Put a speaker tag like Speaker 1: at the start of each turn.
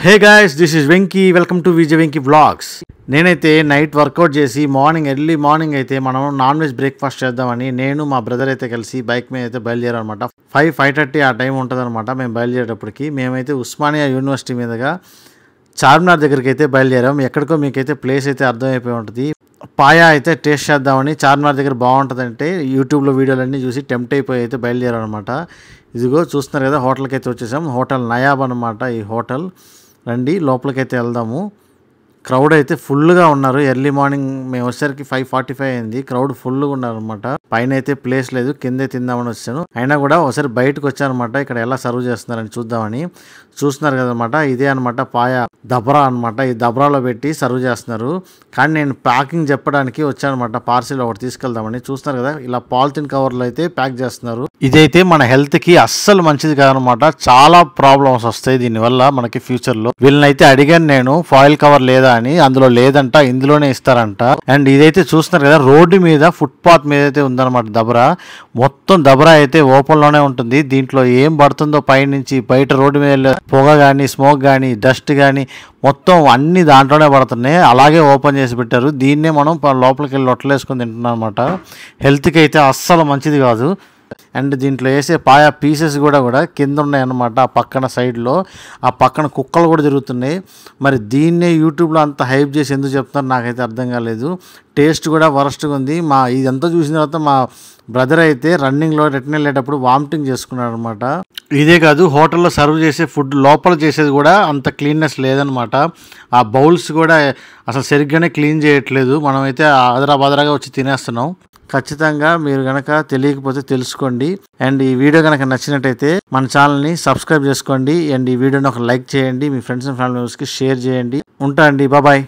Speaker 1: Hey guys, this is Venky. Welcome to Vijay Venky vlogs. నేనైతే night work out చేసి early morning అయితే మనం నాన్ వెజ్ బ్రేక్ఫాస్ట్ చేద్దామని నేను మా బ్రదర్ అయితే కలిసి బైక్ మీద అయితే బయలుదేరామన్నమాట. 5:30 ఆ టైం ఉంటుంది అనమాట. మేము బయలుదేరేటప్పటికి మేమైతే ఉస్మానియా యూనివర్సిటీ మీదుగా చార్మినార్ దగ్గరికి అయితే బయలుదేరాం. ఎక్కడికో మీకైతే ప్లేస్ అయితే అర్థమైపోయి ఉంటుంది. పాయా అయితే టేస్ట్ చేద్దామని చార్మినార్ దగ్గర బాగుంటుందంటే యూట్యూబ్లో వీడియోలన్నీ చూసి టెంప్ట్ అయిపోయి అయితే బయలుదేరాం అనమాట. ఇదిగో చూస్తున్నారు కదా, హోటల్కి అయితే వచ్చేసాం. హోటల్ నయాబ్ అనమాట ఈ హోటల్. రండి లోపలికైతే వెళ్దాము. క్రౌడ్ అయితే ఫుల్గా ఉన్నారు. ఎర్లీ మార్నింగ్ మేము వచ్చేసరికి 5:45 అయింది. క్రౌడ్ ఫుల్గా ఉన్నారు అనమాట. పైన అయితే ప్లేస్ లేదు, కిందే తిందామని వచ్చాను. అయినా కూడా ఒకసారి బయటకు వచ్చానమాట, ఇక్కడ ఎలా సర్వ్ చేస్తున్నారని చూద్దామని. చూస్తున్నారు కదనమాట, ఇదే అనమాట పాయా దబ్రా అనమాట. ఈ దబ్రాలో పెట్టి సర్వ్ చేస్తున్నారు. కానీ నేను ప్యాకింగ్ చెప్పడానికి వచ్చానమాట, పార్సిల్ ఒకటి తీసుకెళ్దామని. చూస్తున్నారు కదా, ఇలా పాలిథిన్ కవర్లో అయితే ప్యాక్ చేస్తున్నారు. ఇదైతే మన హెల్త్కి అస్సలు మంచిది కాదనమాట. చాలా ప్రాబ్లమ్స్ వస్తాయి దీనివల్ల మనకి ఫ్యూచర్లో. వీళ్ళనైతే అడిగాను నేను, ఫాయిల్ కవర్ లేదా అని. అందులో లేదంట, ఇందులోనే ఇస్తారంట. అండ్ ఇదైతే చూస్తున్నారు కదా, రోడ్డు మీద ఫుట్పాత్ మీద అయితే ఉందన్నమాట దబరా. మొత్తం దబరా అయితే ఓపెన్ లోనే ఉంటుంది. దీంట్లో ఏం పడుతుందో పైనుంచి బయట రోడ్డు మీద పొగ కానీ, స్మోక్ కానీ, డస్ట్ కానీ మొత్తం అన్ని దాంట్లోనే పడుతున్నాయి. అలాగే ఓపెన్ చేసి పెట్టారు. దీన్నే మనం లోపలికి వెళ్ళి లొట్టలేసుకొని తింటున్నాం అనమాట. హెల్త్కి అయితే అస్సలు మంచిది కాదు. అండ్ దీంట్లో వేసే పాయా పీసెస్ కూడా కింద ఉన్నాయన్నమాట. ఆ పక్కన సైడ్లో ఆ పక్కన కుక్కలు కూడా తిరుగుతున్నాయి. మరి దీన్నే యూట్యూబ్లో అంత హైప్ చేసి ఎందుకు చెప్తున్నారు నాకైతే అర్థం కాలేదు. టేస్ట్ కూడా వరస్ట్గా ఉంది. ఇదంతా చూసిన తర్వాత మా బ్రదర్ అయితే రన్నింగ్లో రిటర్న్ వెళ్ళేటప్పుడు వామిటింగ్ చేసుకున్నాడు అనమాట. ఇదే కాదు, హోటల్లో సర్వ్ చేసే ఫుడ్ లోపల చేసేది కూడా అంత క్లీన్నెస్ లేదనమాట. ఆ బౌల్స్ కూడా అసలు సరిగ్గానే క్లీన్ చేయట్లేదు. మనమైతే ఆదరాబాదరాగా వచ్చి తినేస్తున్నాం. ఖచ్చితంగా మీరు కనుక తెలియకపోతే తెలుసుకోండి. అండ్ ఈ వీడియో కనుక నచ్చినట్టయితే మన ఛానల్ని సబ్స్క్రైబ్ చేసుకోండి. అండ్ ఈ వీడియోని ఒక లైక్ చేయండి. మీ ఫ్రెండ్స్ అండ్ ఫ్యామిలీ మెంబర్స్కి షేర్ చేయండి. ఉంటా అండి, బాయ్.